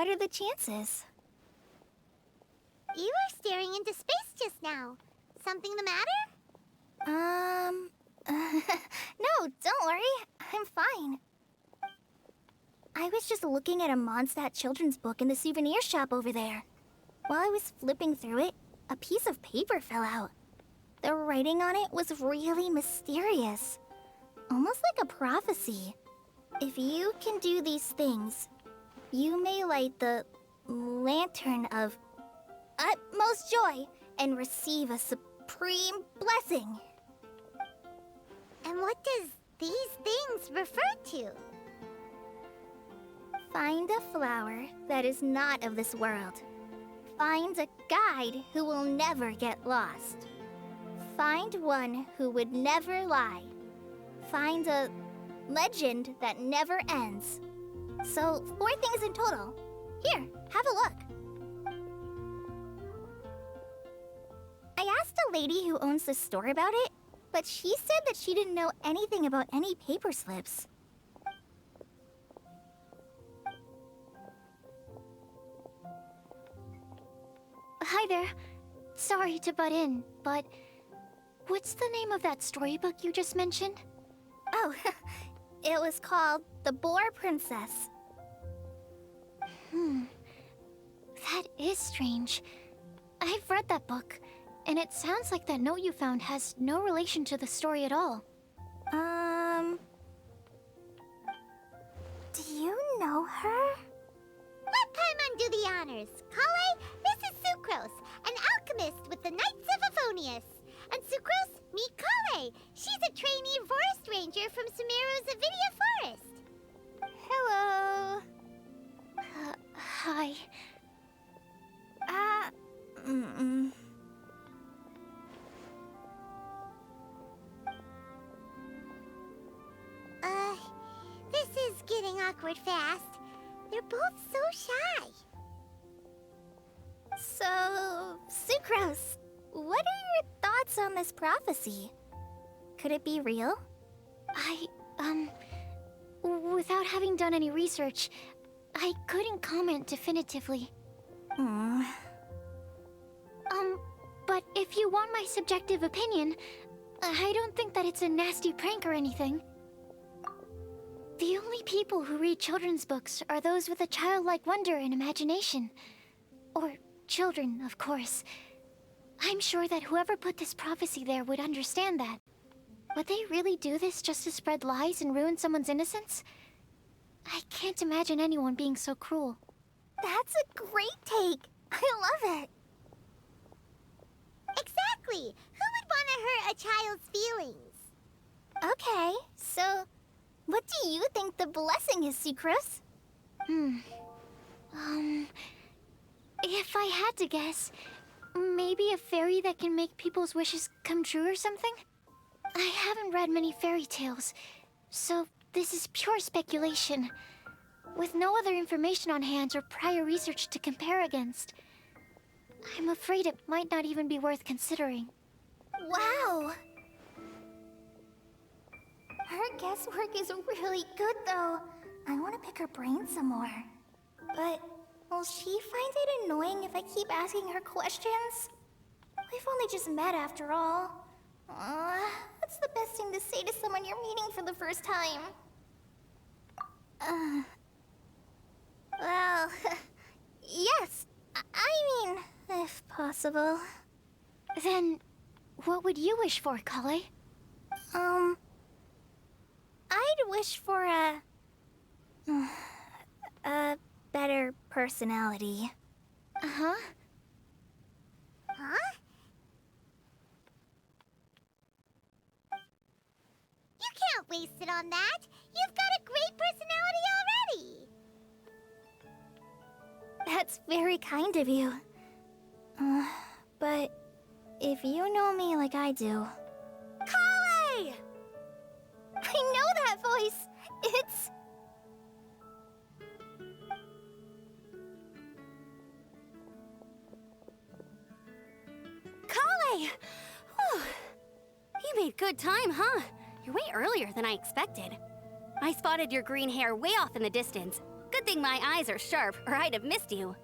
what are the chances? You were staring into space just now. Something the matter? No, don't worry. I'm fine. I was just looking at a Mondstadt children's book in the souvenir shop over there. While I was flipping through it, a piece of paper fell out. The writing on it was really mysterious. Almost like a prophecy. If you can do these things, you may light the lantern of utmost joy and receive a supreme blessing. And what does these things refer to? Find a flower that is not of this world. Find a guide who will never get lost. Find one who would never lie. Find a legend that never ends. So, 4 things in total. Here, have a look. I asked a lady who owns the store about it, but she said that she didn't know anything about any paper slips. Hi there. Sorry to butt in, but what's the name of that storybook you just mentioned? Oh, it was called The Boar Princess. That is strange. I've read that book, and it sounds like that note you found has no relation to the story at all. Do you know her? Let Paimon do the honors. Kale, this is Sucrose, an alchemist with the Knights of Favonius. And Sucrose, meet Kale. She's a trainee forest ranger from Sumeru's Avidia Forest. Hello. Hi. This is getting awkward fast. They're both so shy. So, Sucrose, what are your thoughts on this prophecy? Could it be real? Without having done any research, I couldn't comment definitively. But if you want my subjective opinion, I don't think that it's a nasty prank or anything. The only people who read children's books are those with a childlike wonder and imagination. Or children, of course. I'm sure that whoever put this prophecy there would understand that. Would they really do this just to spread lies and ruin someone's innocence? I can't imagine anyone being so cruel. That's a great take. I love it. Exactly. Who would want to hurt a child's feelings? Okay, so what do you think the blessing is, Sucrose? If I had to guess, maybe a fairy that can make people's wishes come true or something? I haven't read many fairy tales, so this is pure speculation. With no other information on hand or prior research to compare against, I'm afraid it might not even be worth considering. Wow! Her guesswork is really good, though. I want to pick her brain some more. But will she find it annoying if I keep asking her questions? We've only just met after all. What's the best thing to say to someone you're meeting for the first time? Well, yes. I mean, if possible. Then, what would you wish for, Kale? I'd wish for a better personality. Uh-huh. Huh? You can't waste it on that. You've got a great personality already. That's very kind of you. But if you know me like I do... Kale! I know that voice! It's... Kale! Whew. You made good time, huh? You're way earlier than I expected. I spotted your green hair way off in the distance. Good thing my eyes are sharp, or I'd have missed you.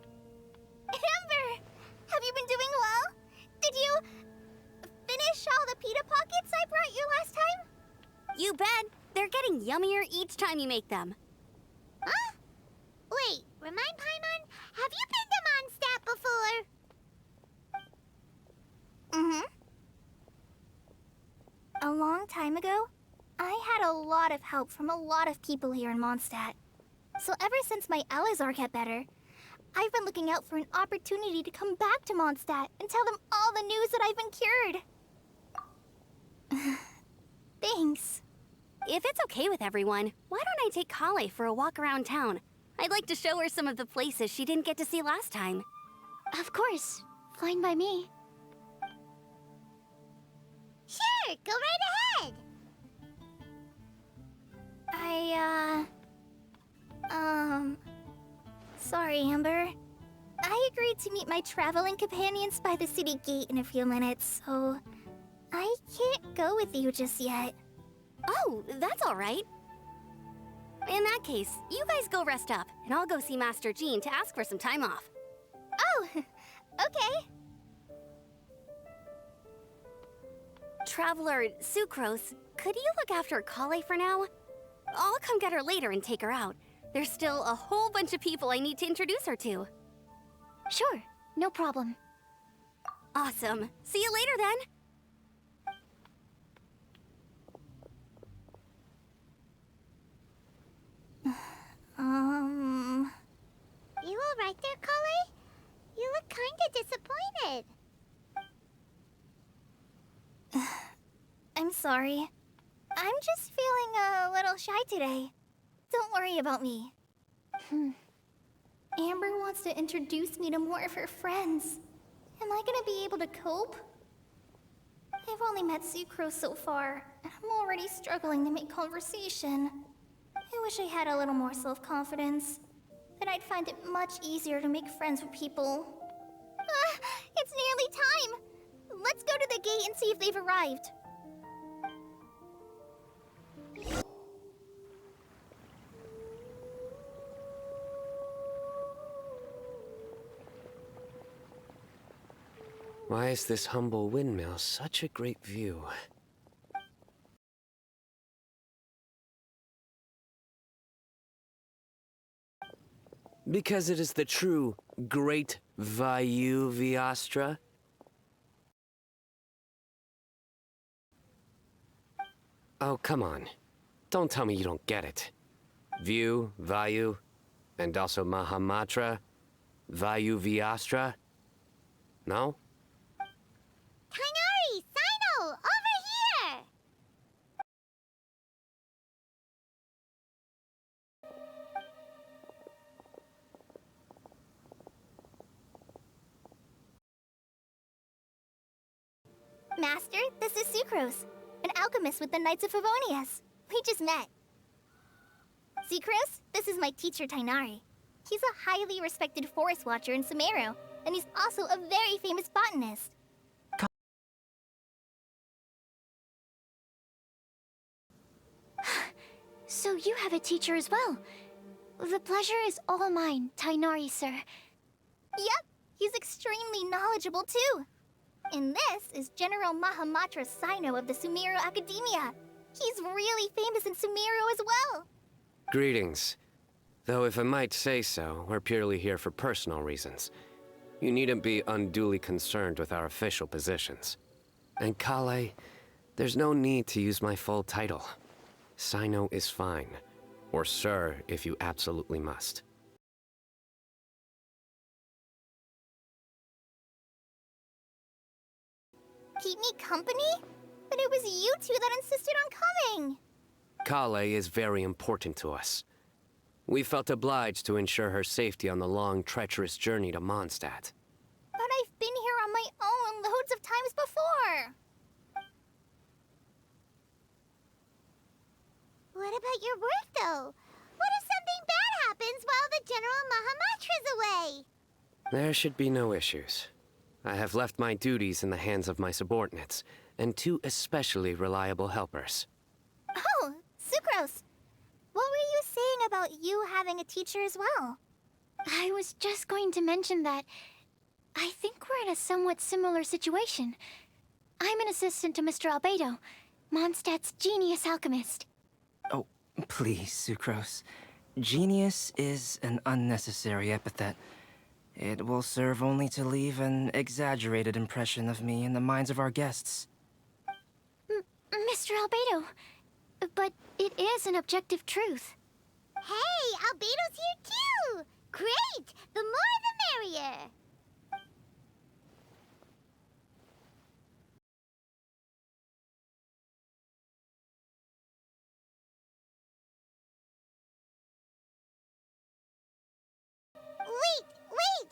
Amber! Have you been doing well? Did you finish all the pita pockets I brought you last time? You bet. They're getting yummier each time you make them. Huh? Wait, remind Paimon, have you been to Mondstadt before? Mm-hmm. A long time ago, I had a lot of help from a lot of people here in Mondstadt. So ever since my Alizar got better, I've been looking out for an opportunity to come back to Mondstadt and tell them all the news that I've been cured. Thanks. If it's okay with everyone, why don't I take Kale for a walk around town? I'd like to show her some of the places she didn't get to see last time. Of course. Fine by me. Sure, go right ahead. Sorry, Amber. I agreed to meet my traveling companions by the city gate in a few minutes, so I can't go with you just yet. Oh, that's all right. In that case, you guys go rest up, and I'll go see Master Jean to ask for some time off. Oh, okay. Traveler Sucrose, could you look after Kale for now? I'll come get her later and take her out. There's still a whole bunch of people I need to introduce her to. Sure, no problem. Awesome. See you later then. You all right there, Kale? You look kinda disappointed. I'm sorry. I'm just feeling a little shy today. Don't worry about me. Amber wants to introduce me to more of her friends. Am I gonna be able to cope? I've only met Sucrose so far, and I'm already struggling to make conversation. I wish I had a little more self-confidence. Then I'd find it much easier to make friends with people. It's nearly time! Let's go to the gate and see if they've arrived. Why is this humble windmill such a great view? Because it is the true Great Vayu Viastra? Oh, come on. Don't tell me you don't get it. View, Vayu, and also Mahamatra, Vayu Viastra? No? Tighnari! Sino! Over here! Master, this is Sucrose, an alchemist with the Knights of Favonius. We just met. Sucrose, this is my teacher, Tighnari. He's a highly respected forest watcher in Sumeru, and he's also a very famous botanist. So you have a teacher as well. The pleasure is all mine, Tighnari, sir. Yep, he's extremely knowledgeable too. And this is General Mahamatra Sino of the Sumeru Academia. He's really famous in Sumeru as well. Greetings. Though if I might say so, we're purely here for personal reasons. You needn't be unduly concerned with our official positions. And Kale, there's no need to use my full title. Sino is fine. Or sir, if you absolutely must. Keep me company? But it was you two that insisted on coming. Kale is very important to us. We felt obliged to ensure her safety on the long, treacherous journey to Mondstadt. But I've been here on my own loads of times before. What about your work, though? What if something bad happens while the General Mahamatra's away? There should be no issues. I have left my duties in the hands of my subordinates, and two especially reliable helpers. Oh, Sucrose. What were you saying about you having a teacher as well? I was just going to mention that I think we're in a somewhat similar situation. I'm an assistant to Mr. Albedo, Mondstadt's genius alchemist. Oh, please, Sucrose. Genius is an unnecessary epithet. It will serve only to leave an exaggerated impression of me in the minds of our guests. Mr. Albedo, but it is an objective truth. Hey, Albedo's here too! Great! The more the merrier! Wait!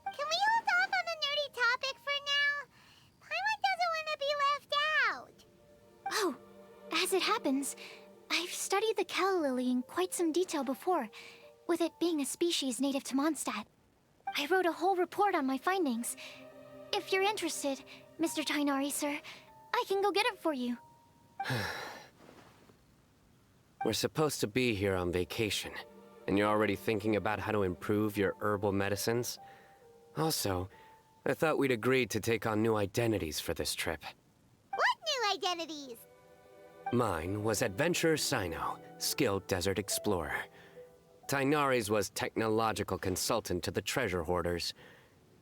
Can we hold off on the nerdy topic for now? Paimon doesn't want to be left out. Oh, as it happens, I've studied the calla lily in quite some detail before, with it being a species native to Mondstadt. I wrote a whole report on my findings. If you're interested, Mr. Tighnari, sir, I can go get it for you. We're supposed to be here on vacation, and you're already thinking about how to improve your herbal medicines? Also, I thought we'd agreed to take on new identities for this trip. What new identities? Mine was Adventurer Sino, skilled desert explorer. Tighnari's was technological consultant to the treasure hoarders,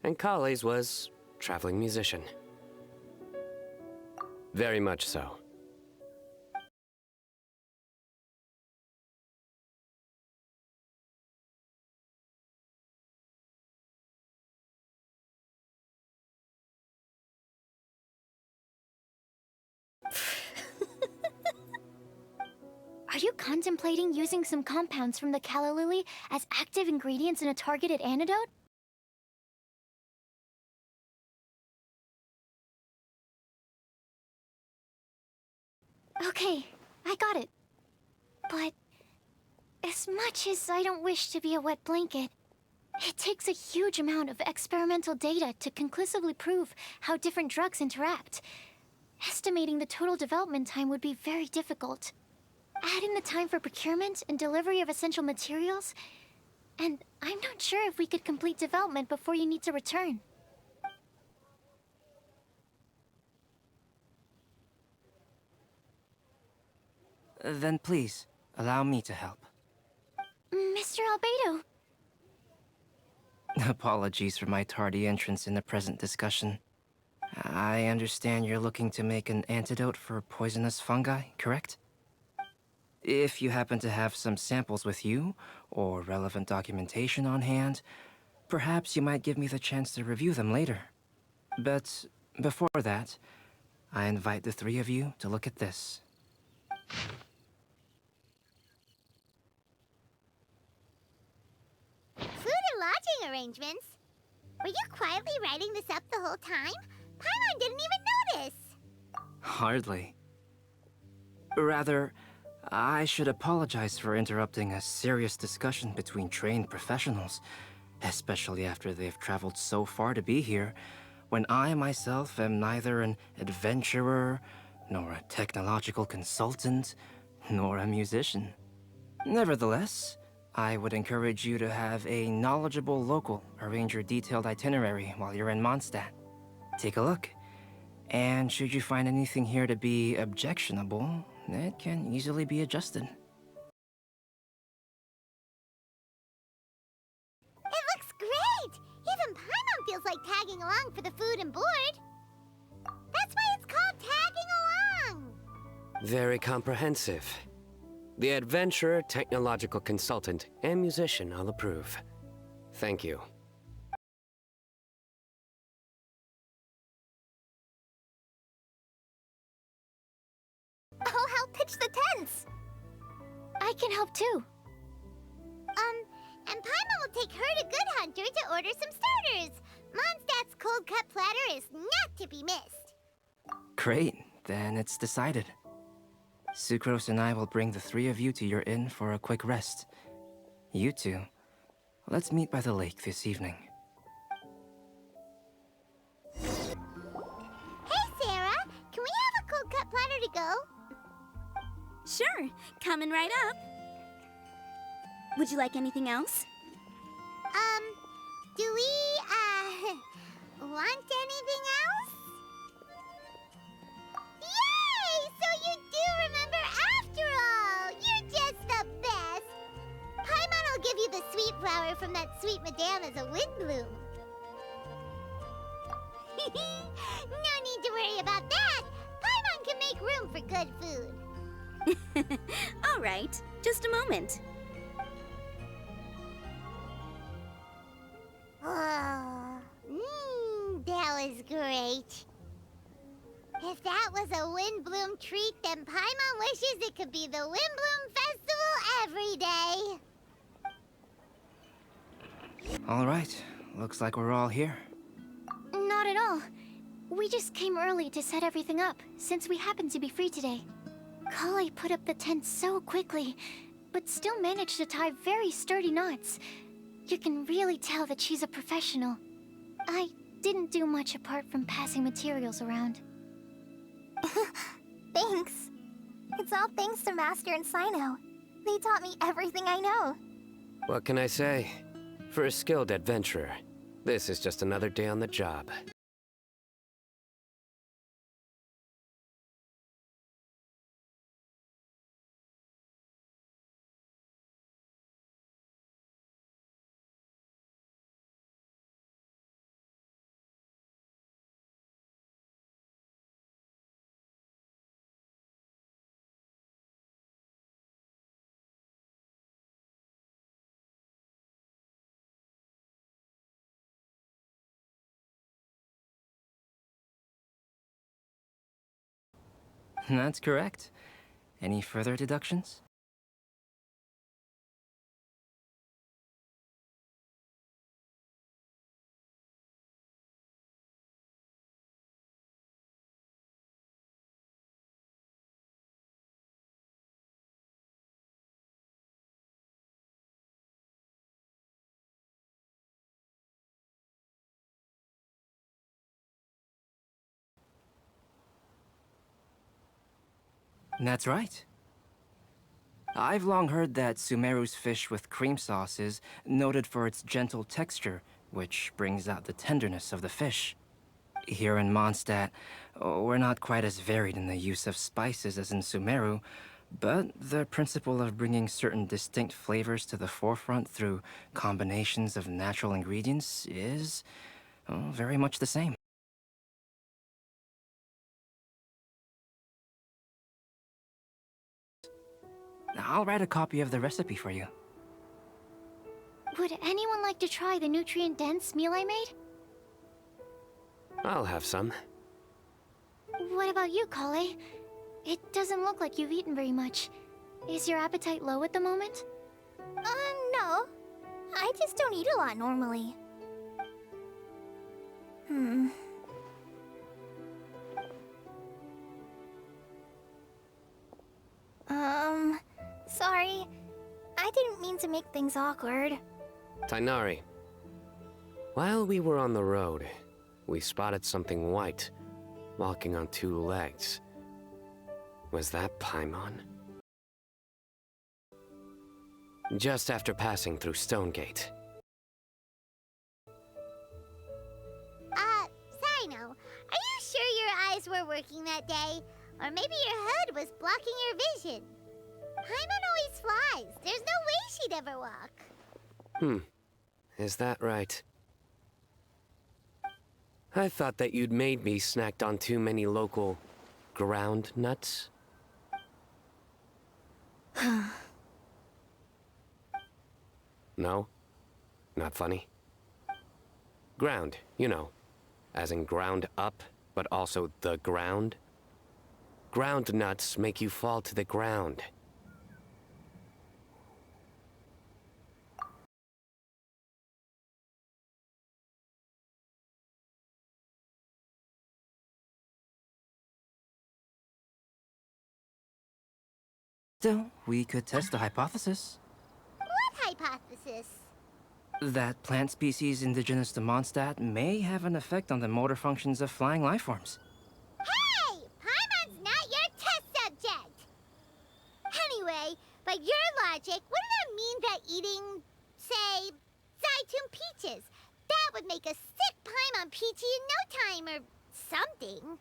and Kale's was traveling musician. Very much so. Are you contemplating using some compounds from the calla lily as active ingredients in a targeted antidote? Okay, I got it. But as much as I don't wish to be a wet blanket, it takes a huge amount of experimental data to conclusively prove how different drugs interact. Estimating the total development time would be very difficult. Add in the time for procurement and delivery of essential materials, and I'm not sure if we could complete development before you need to return. Then please, allow me to help. Mr. Albedo, Apologies for my tardy entrance in the present discussion. I understand you're looking to make an antidote for poisonous fungi, correct? If you happen to have some samples with you, or relevant documentation on hand, perhaps you might give me the chance to review them later. But before that, I invite the three of you to look at this. Food and lodging arrangements? Were you quietly writing this up the whole time? Paimon didn't even notice! Hardly. Rather, I should apologize for interrupting a serious discussion between trained professionals, especially after they've traveled so far to be here, when I myself am neither an adventurer, nor a technological consultant, nor a musician. Nevertheless, I would encourage you to have a knowledgeable local arrange your detailed itinerary while you're in Mondstadt. Take a look, and should you find anything here to be objectionable, it can easily be adjusted. It looks great! Even Paimon feels like tagging along for the food and board. That's why it's called tagging along! Very comprehensive. The adventurer, technological consultant, and musician all approve. Thank you. I'll help pitch the tents. I can help too. And Paimon will take her to Good Hunter to order some starters. Mondstadt's cold cut platter is not to be missed. Great, then it's decided. Sucrose and I will bring the three of you to your inn for a quick rest. You two, let's meet by the lake this evening. Hey, Sarah! Can we have a cold cut platter to go? Sure, coming right up. Would you like anything else? Do we, want anything else? Yay! So you do remember after all! You're just the best! Paimon will give you the sweet flower from that sweet madame as a windblume. No need to worry about that! Paimon can make room for good food. All right, just a moment. Oh, that was great. If that was a Windblume treat, then Paimon wishes it could be the Windblume Festival every day. All right, looks like we're all here. Not at all. We just came early to set everything up, since we happen to be free today. Kale put up the tent so quickly, but still managed to tie very sturdy knots. You can really tell that she's a professional. I didn't do much apart from passing materials around. Thanks. It's all thanks to Master and Sino. They taught me everything I know. What can I say? For a skilled adventurer, this is just another day on the job. That's correct. Any further deductions? That's right. I've long heard that Sumeru's fish with cream sauce is noted for its gentle texture, which brings out the tenderness of the fish. Here in Mondstadt, we're not quite as varied in the use of spices as in Sumeru, but the principle of bringing certain distinct flavors to the forefront through combinations of natural ingredients is very much the same. I'll write a copy of the recipe for you. Would anyone like to try the nutrient-dense meal I made? I'll have some. What about you, Kale? It doesn't look like you've eaten very much. Is your appetite low at the moment? No. I just don't eat a lot normally. Sorry. I didn't mean to make things awkward. Tighnari. While we were on the road, we spotted something white, walking on two legs. Was that Paimon? Just after passing through Stonegate. Sino, are you sure your eyes were working that day? Or maybe your hood was blocking your vision? Paimon always flies. There's no way she'd ever walk. Is that right? I thought that you'd made me snacked on too many local ground nuts. No? Not funny? Ground, you know. As in ground up, but also the ground. Ground nuts make you fall to the ground. Still, we could test the hypothesis. What hypothesis? That plant species indigenous to Mondstadt may have an effect on the motor functions of flying lifeforms. Hey! Paimon's not your test subject! Anyway, by your logic, wouldn't a mean that eating, say, Zaitun peaches, that would make a sick Paimon peachy in no time or something.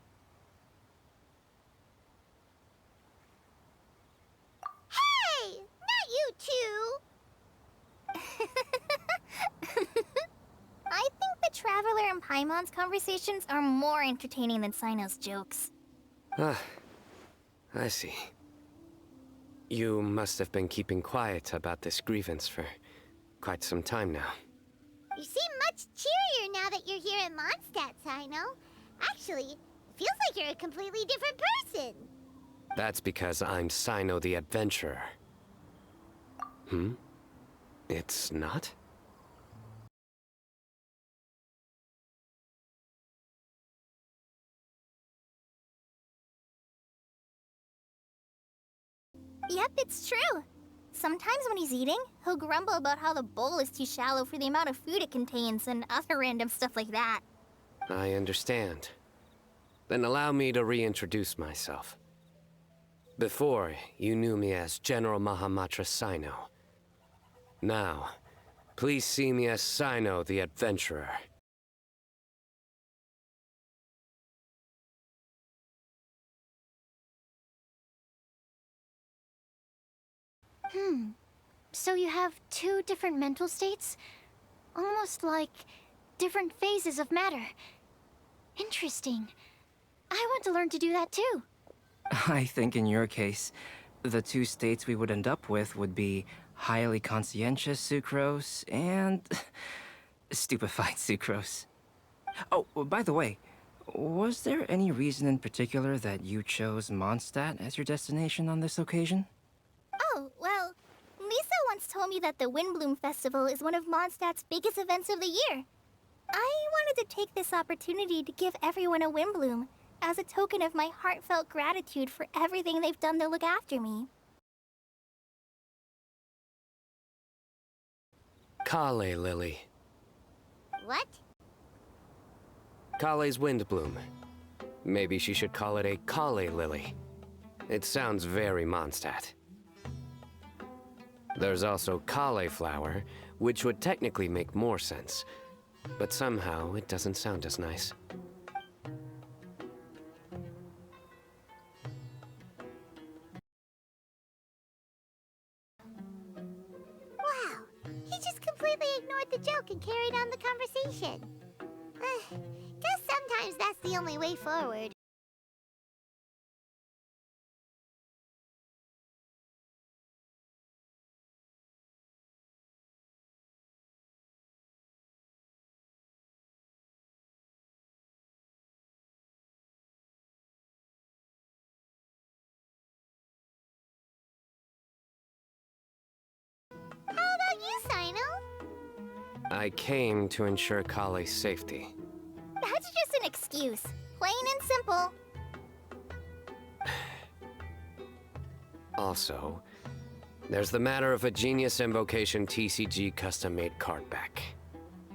Hey! Not you two! I think the Traveler and Paimon's conversations are more entertaining than Sino's jokes. Ah, I see. You must have been keeping quiet about this grievance for quite some time now. You seem much cheerier now that you're here in Mondstadt, Sino. Actually, it feels like you're a completely different person. That's because I'm Sino the Adventurer. Hmm? It's not? Yep, it's true. Sometimes when he's eating, he'll grumble about how the bowl is too shallow for the amount of food it contains and other random stuff like that. I understand. Then allow me to reintroduce myself. Before, you knew me as General Mahamatra Sino. Now, please see me as Sino the Adventurer. So you have two different mental states? Almost like different phases of matter. Interesting. I want to learn to do that too. I think in your case, the two states we would end up with would be highly conscientious sucrose and stupefied sucrose. Oh, by the way, was there any reason in particular that you chose Mondstadt as your destination on this occasion? Oh, well, Lisa once told me that the WINDBLUME Festival is one of Mondstadt's biggest events of the year. I wanted to take this opportunity to give everyone a WINDBLUME as a token of my heartfelt gratitude for everything they've done to look after me. Kale Lily. What? Kale's WINDBLUME. Maybe she should call it a Kale Lily. It sounds very Mondstadt. There's also cauliflower, which would technically make more sense, but somehow it doesn't sound as nice. Wow, he just completely ignored the joke and carried on the conversation. Guess sometimes that's the only way forward. How about you, Sino? I came to ensure Kale's safety. That's just an excuse. Plain and simple. Also, there's the matter of a Genius Invocation TCG custom-made card back.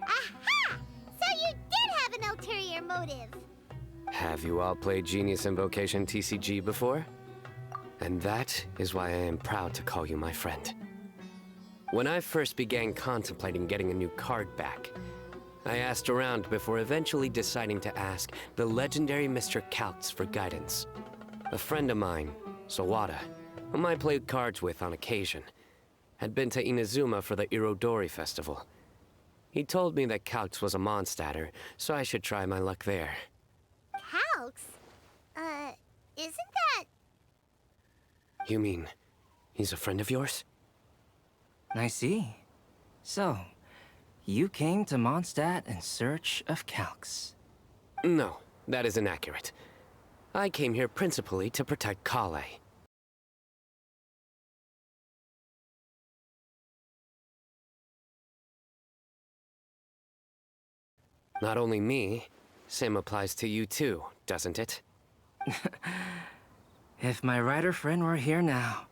Aha! So you did have an ulterior motive. Have you all played Genius Invocation TCG before? And that is why I am proud to call you my friend. When I first began contemplating getting a new card back, I asked around before eventually deciding to ask the legendary Mr. Kaltz for guidance. A friend of mine, Sawada, whom I played cards with on occasion, had been to Inazuma for the Irodori festival. He told me that Kaltz was a Mondstadter, so I should try my luck there. Calx? Isn't that... You mean, he's a friend of yours? I see. So, you came to Mondstadt in search of Calx. No, that is inaccurate. I came here principally to protect Kale. Not only me, same applies to you too, doesn't it? If my writer friend were here now,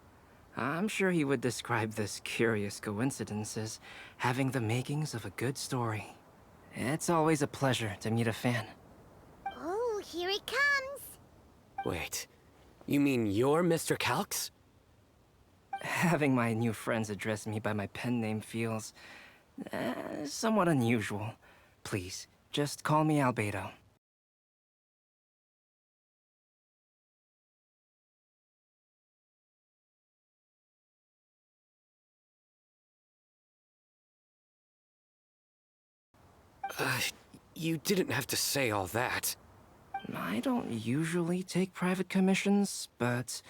I'm sure he would describe this curious coincidence as having the makings of a good story. It's always a pleasure to meet a fan. Oh, here it comes. Wait, you mean you're Mr. Kalx? Having my new friends address me by my pen name feels somewhat unusual. Please, just call me Albedo. You didn't have to say all that. I don't usually take private commissions, but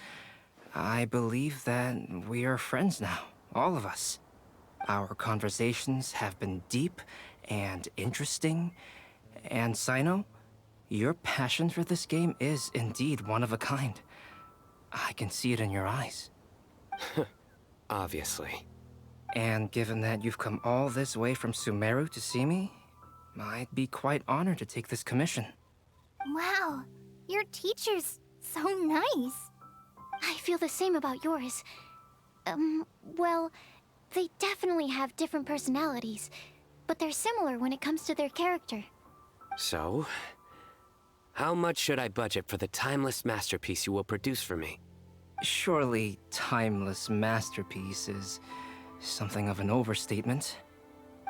I believe that we are friends now, all of us. Our conversations have been deep and interesting, and Sino, your passion for this game is indeed one of a kind. I can see it in your eyes. Obviously. And given that you've come all this way from Sumeru to see me, I'd be quite honored to take this commission. Wow, your teacher's so nice. I feel the same about yours. Well, they definitely have different personalities, but they're similar when it comes to their character. So, how much should I budget for the timeless masterpiece you will produce for me? Surely, timeless masterpiece is something of an overstatement.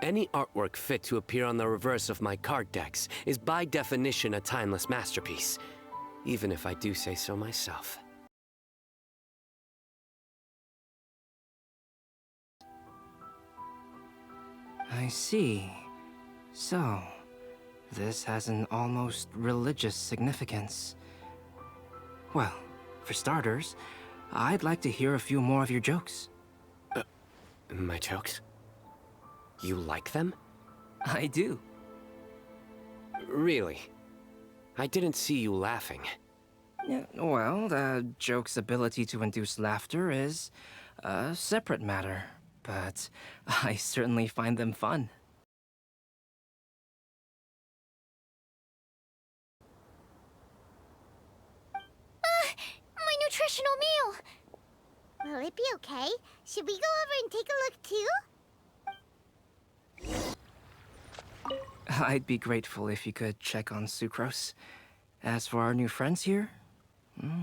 Any artwork fit to appear on the reverse of my card decks is by definition a timeless masterpiece, even if I do say so myself. I see. So, this has an almost religious significance. Well, for starters, I'd like to hear a few more of your jokes. My jokes? You like them? I do. Really? I didn't see you laughing. Yeah, well, the joke's ability to induce laughter is a separate matter, but I certainly find them fun. My nutritional meal! Will it be okay? Should we go over and take a look too? I'd be grateful if you could check on Sucrose. As for our new friends here,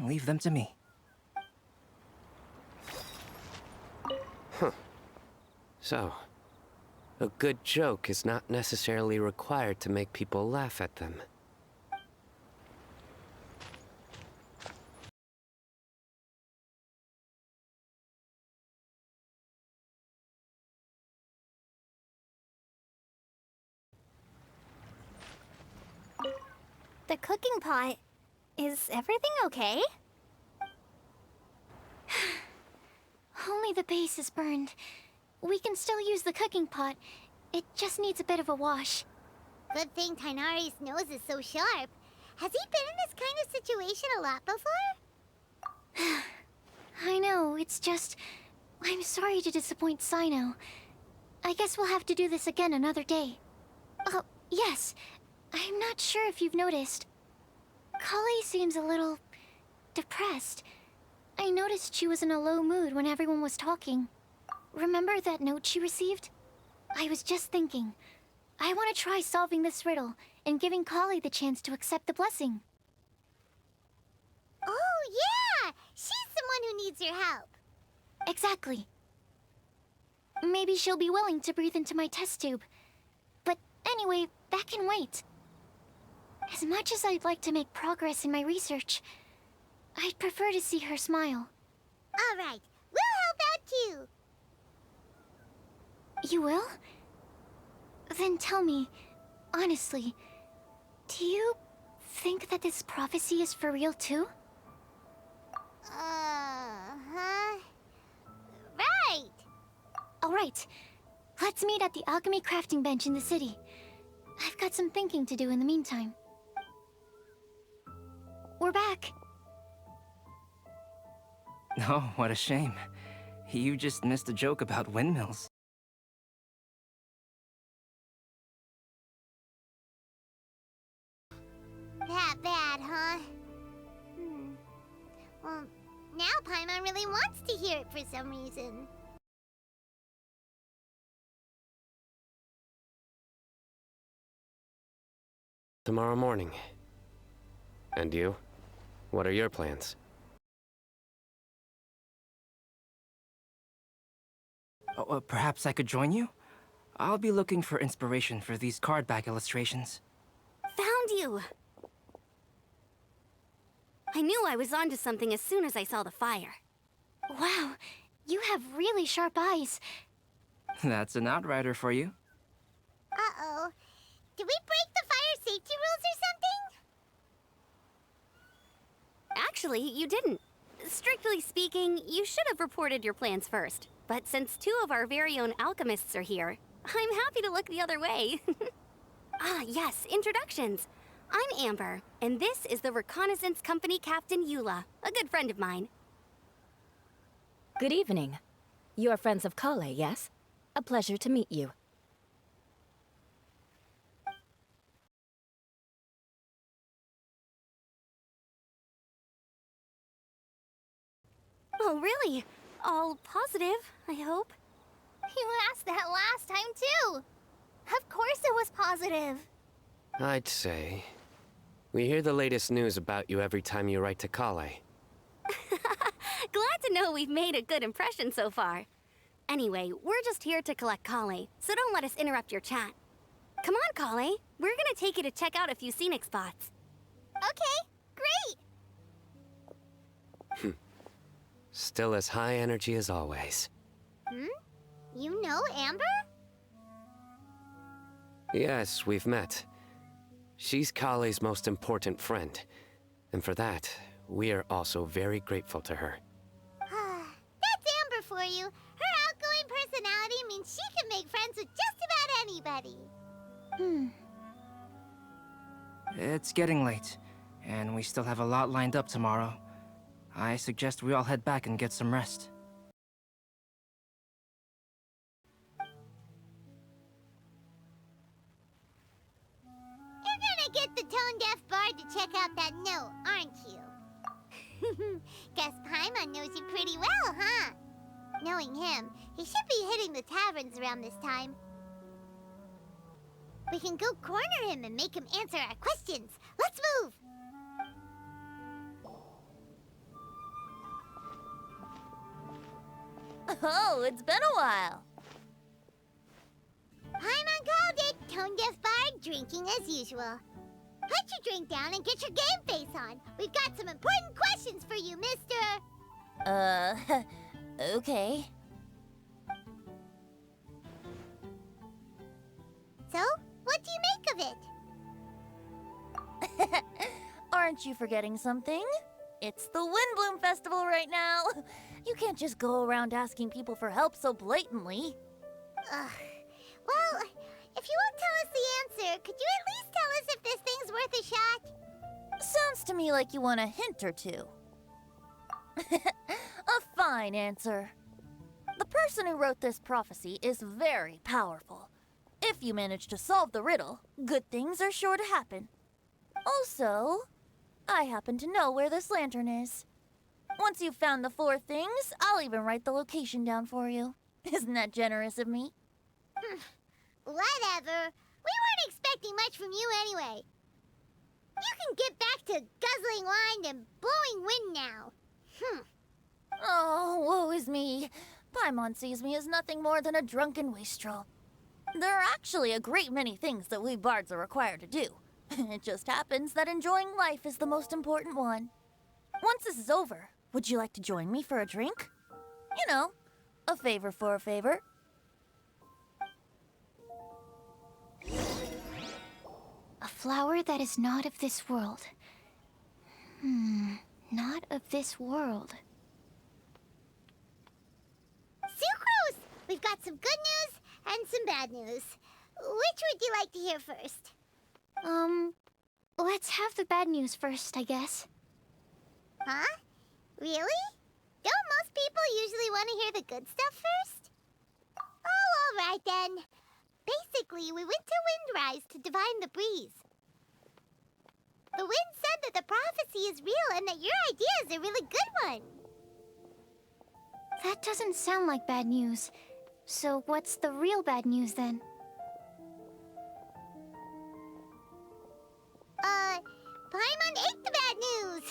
leave them to me. So, a good joke is not necessarily required to make people laugh at them. The cooking pot. Is everything okay? Only the base is burned. We can still use the cooking pot. It just needs a bit of a wash. Good thing Tighnari's nose is so sharp. Has he been in this kind of situation a lot before? I know, it's just... I'm sorry to disappoint Sino. I guess we'll have to do this again another day. Oh, yes. I'm not sure if you've noticed. Kale seems a little... depressed. I noticed she was in a low mood when everyone was talking. Remember that note she received? I was just thinking. I want to try solving this riddle and giving Kale the chance to accept the blessing. Oh, yeah! She's someone who needs your help. Exactly. Maybe she'll be willing to breathe into my test tube. But anyway, that can wait. As much as I'd like to make progress in my research, I'd prefer to see her smile. All right, we'll help out too. You will? Then tell me, honestly, do you think that this prophecy is for real too? Huh? Right! Alright, let's meet at the alchemy crafting bench in the city. I've got some thinking to do in the meantime. We're back. Oh, what a shame. You just missed a joke about windmills. That bad, huh? Well, now Paimon really wants to hear it for some reason. Tomorrow morning. And you? What are your plans? Perhaps I could join you? I'll be looking for inspiration for these card back illustrations. Found you! I knew I was onto something as soon as I saw the fire. Wow, you have really sharp eyes. That's an outrider for you. Uh-oh. Did we break the fire safety rules or something? Actually, you didn't. Strictly speaking, you should have reported your plans first. But since 2 of our very own alchemists are here, I'm happy to look the other way. Ah, yes, introductions. I'm Amber, and this is the Reconnaissance Company Captain Eula, a good friend of mine. Good evening. You are friends of Kale, yes? A pleasure to meet you. Oh, really? All positive, I hope. You asked that last time, too. Of course it was positive. I'd say. We hear the latest news about you every time you write to Kale. Glad to know we've made a good impression so far. Anyway, we're just here to collect Kale, so don't let us interrupt your chat. Come on, Kale. We're gonna take you to check out a few scenic spots. Okay, great. Still as high energy as always. You know Amber? Yes, we've met. She's Kale's most important friend. And for that, we are also very grateful to her. That's Amber for you. Her outgoing personality means she can make friends with just about anybody. It's getting late, and we still have a lot lined up tomorrow. I suggest we all head back and get some rest. You're gonna get the tone-deaf bard to check out that note, aren't you? Guess Paimon knows you pretty well, huh? Knowing him, he should be hitting the taverns around this time. We can go corner him and make him answer our questions. Let's move! Oh, it's been a while. Paimon called it, tone-deaf bard drinking as usual. Put your drink down and get your game face on. We've got some important questions for you, mister. Okay. So, what do you make of it? Aren't you forgetting something? It's the WINDBLUME Festival right now. You can't just go around asking people for help so blatantly. Well, if you won't tell us the answer, could you at least tell us if this thing's worth a shot? Sounds to me like you want a hint or two. A fine answer. The person who wrote this prophecy is very powerful. If you manage to solve the riddle, good things are sure to happen. Also, I happen to know where this lantern is. Once you've found the 4 things, I'll even write the location down for you. Isn't that generous of me? Whatever. We weren't expecting much from you anyway. You can get back to guzzling wine and blowing wind now. Oh, woe is me. Paimon sees me as nothing more than a drunken wastrel. There are actually a great many things that we bards are required to do. It just happens that enjoying life is the most important one. Once this is over, would you like to join me for a drink? You know, a favor for a favor. A flower that is not of this world. Not of this world. Sucrose! We've got some good news and some bad news. Which would you like to hear first? Let's have the bad news first, I guess. Huh? Really? Don't most people usually want to hear the good stuff first? Oh, all right then. Basically, we went to Windrise to divine the breeze. The wind said that the prophecy is real and that your idea is a really good one. That doesn't sound like bad news. So what's the real bad news then? Paimon ate the bad news.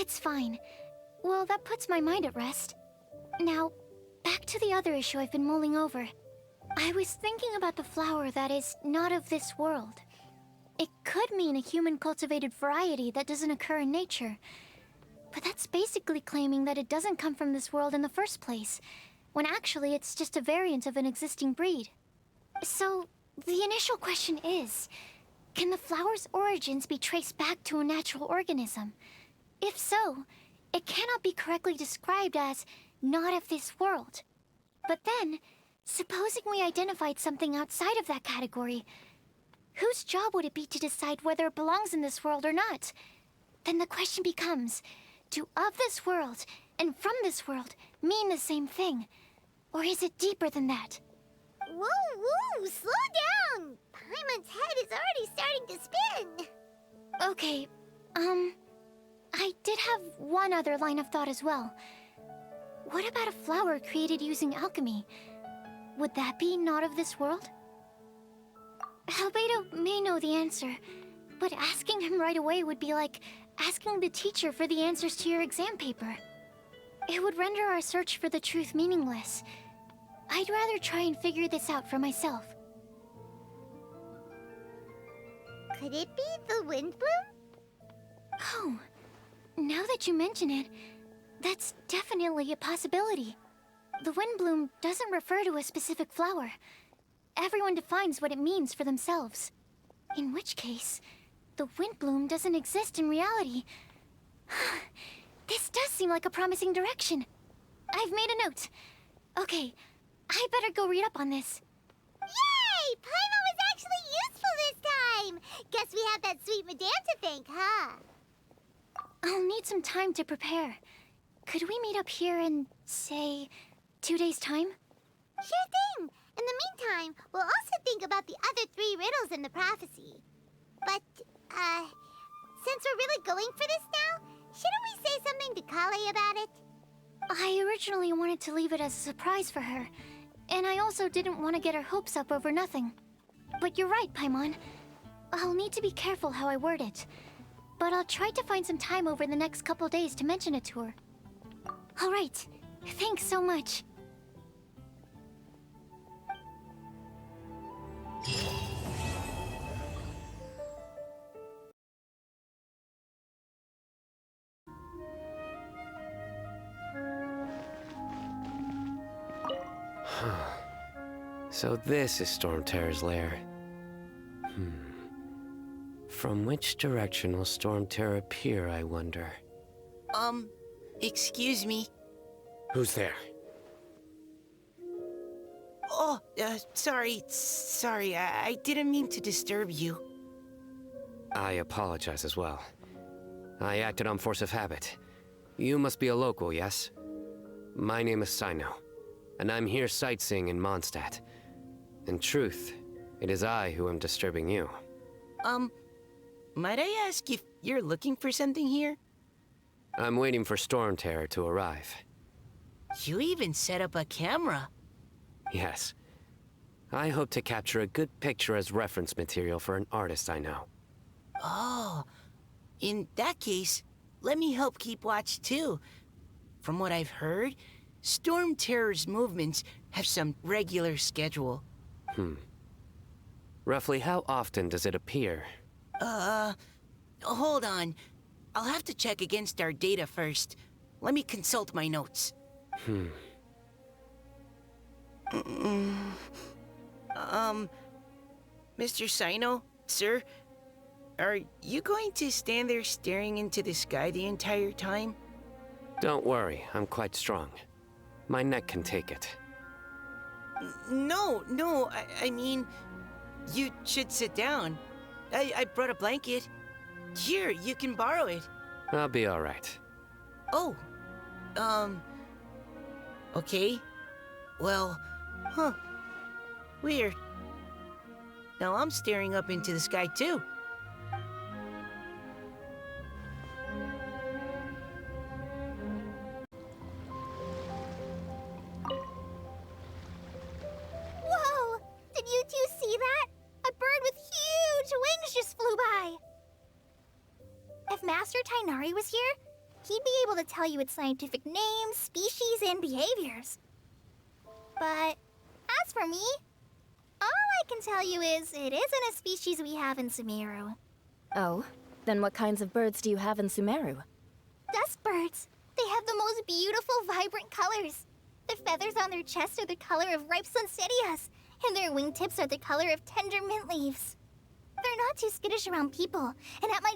It's fine. Well, that puts my mind at rest. Now, back to the other issue I've been mulling over. I was thinking about the flower that is not of this world. It could mean a human-cultivated variety that doesn't occur in nature. But that's basically claiming that it doesn't come from this world in the first place, when actually it's just a variant of an existing breed. So, the initial question is, can the flower's origins be traced back to a natural organism? If so, it cannot be correctly described as not of this world. But then, supposing we identified something outside of that category, whose job would it be to decide whether it belongs in this world or not? Then the question becomes, do of this world and from this world mean the same thing? Or is it deeper than that? Whoa, whoa, slow down! Paimon's head is already starting to spin. Okay, I did have one other line of thought as well. What about a flower created using alchemy? Would that be not of this world? Albedo may know the answer, but asking him right away would be like asking the teacher for the answers to your exam paper. It would render our search for the truth meaningless. I'd rather try and figure this out for myself. Could it be the WINDBLUME? Oh, now that you mention it, that's definitely a possibility. The WINDBLUME doesn't refer to a specific flower. Everyone defines what it means for themselves. In which case, the WINDBLUME doesn't exist in reality. This does seem like a promising direction. I've made a note. Okay, I better go read up on this. Yay! Paimon was actually useful this time! Guess we have that sweet madame to thank, huh? I'll need some time to prepare. Could we meet up here in, say, 2 days' time? Sure thing! In the meantime, we'll also think about the other 3 riddles in the prophecy. But, since we're really going for this now, shouldn't we say something to Kale about it? I originally wanted to leave it as a surprise for her, and I also didn't want to get her hopes up over nothing. But you're right, Paimon. I'll need to be careful how I word it. But I'll try to find some time over the next couple days to mention it to her. All right. Thanks so much. So this is Storm Terror's lair. From which direction will Storm Terror appear, I wonder? Excuse me. Who's there? Oh, sorry, I didn't mean to disturb you. I apologize as well. I acted on force of habit. You must be a local, yes? My name is Sino, and I'm here sightseeing in Mondstadt. In truth, it is I who am disturbing you. Might I ask if you're looking for something here? I'm waiting for Storm Terror to arrive. You even set up a camera. Yes. I hope to capture a good picture as reference material for an artist I know. Oh, in that case, let me help keep watch too. From what I've heard, Storm Terror's movements have some regular schedule. Roughly how often does it appear? Hold on. I'll have to check against our data first. Let me consult my notes. Mr. Sino, sir? Are you going to stand there staring into the sky the entire time? Don't worry, I'm quite strong. My neck can take it. No, I mean, you should sit down. I brought a blanket. Here, you can borrow it. I'll be all right. Oh, okay. Well, weird. Now I'm staring up into the sky too. Whoa! Did you two see that? A bird with huge wings just flew by! If Master Tighnari was here, He'd be able to tell you its scientific names, species, and behaviors. But as for me, all I can tell you is it isn't a species we have in Sumeru. Oh? Then what kinds of birds do you have in Sumeru? Dusk birds. They have the most beautiful, vibrant colors. The feathers on their chests are the color of ripe sunsettias, and their wingtips are the color of tender mint leaves. They're not too skittish around people, and at my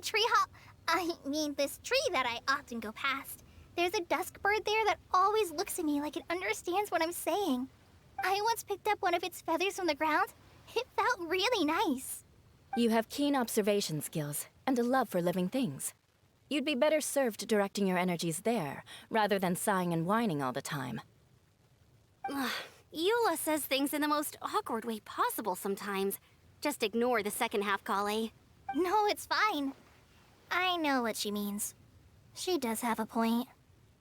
this tree that I often go past, there's a dusk bird there that always looks at me like it understands what I'm saying. I once picked up one of its feathers from the ground. It felt really nice. You have keen observation skills and a love for living things. You'd be better served directing your energies there, rather than sighing and whining all the time. Eula says things in the most awkward way possible sometimes. Just ignore the second half, Kale. No, it's fine. I know what she means. She does have a point.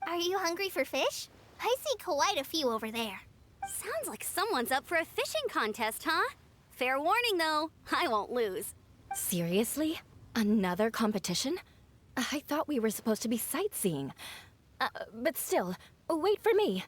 Are you hungry for fish? I see quite a few over there. Sounds like someone's up for a fishing contest, huh? Fair warning, though. I won't lose. Seriously? Another competition? I thought we were supposed to be sightseeing. But still, wait for me.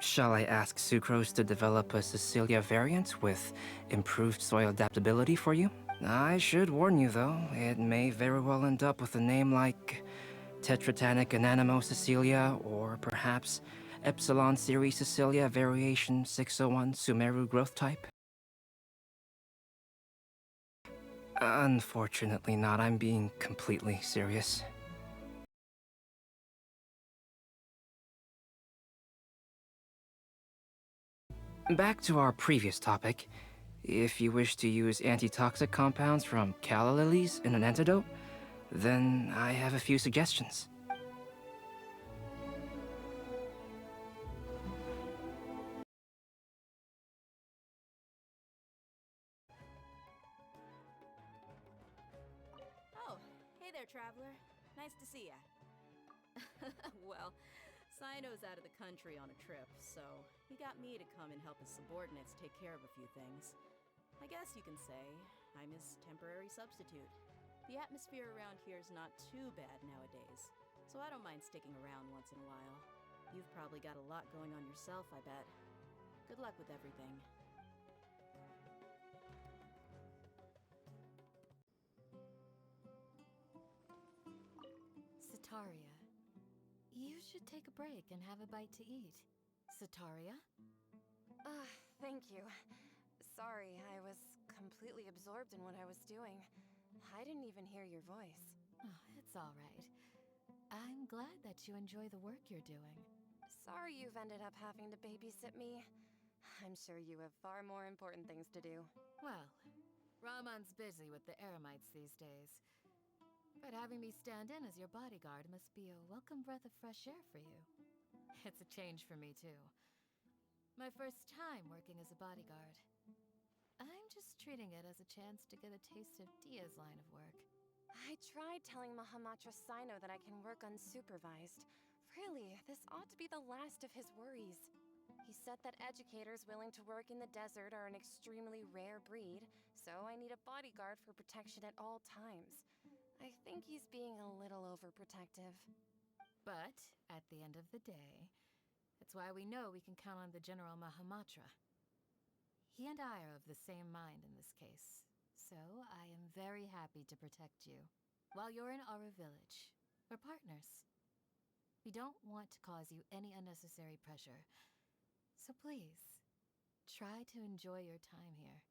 Shall I ask Sucrose to develop a Cecilia variant with improved soil adaptability for you? I should warn you, though, it may very well end up with a name like Tetratanic Ananimo Cecilia, or perhaps Epsilon Series Cecilia Variation 601 Sumeru Growth Type. Unfortunately not, I'm being completely serious. Back to our previous topic. If you wish to use antitoxic compounds from calla lilies in an antidote, then I have a few suggestions. Oh, hey there, traveler. Nice to see ya. Well, Sino's out of the country on a trip, so he got me to come and help his subordinates take care of a few things. I guess you can say I'm his temporary substitute. The atmosphere around here is not too bad nowadays, so I don't mind sticking around once in a while. You've probably got a lot going on yourself, I bet. Good luck with everything. Sataria, you should take a break and have a bite to eat. Sataria? Thank you. Sorry, I was completely absorbed in what I was doing. I didn't even hear your voice. Oh, it's all right. I'm glad that you enjoy the work you're doing. Sorry you've ended up having to babysit me. I'm sure you have far more important things to do. Well, Ramon's busy with the Eremites these days. But having me stand in as your bodyguard must be a welcome breath of fresh air for you. It's a change for me, too. My first time working as a bodyguard. I'm just treating it as a chance to get a taste of Dia's line of work. I tried telling Mahamatra Sino that I can work unsupervised. Really, this ought to be the last of his worries. He said that educators willing to work in the desert are an extremely rare breed, so I need a bodyguard for protection at all times. I think he's being a little overprotective. But, at the end of the day, it's why we know we can count on the General Mahamatra. He and I are of the same mind in this case, so I am very happy to protect you. While you're in our village, we're partners. We don't want to cause you any unnecessary pressure, so please, try to enjoy your time here.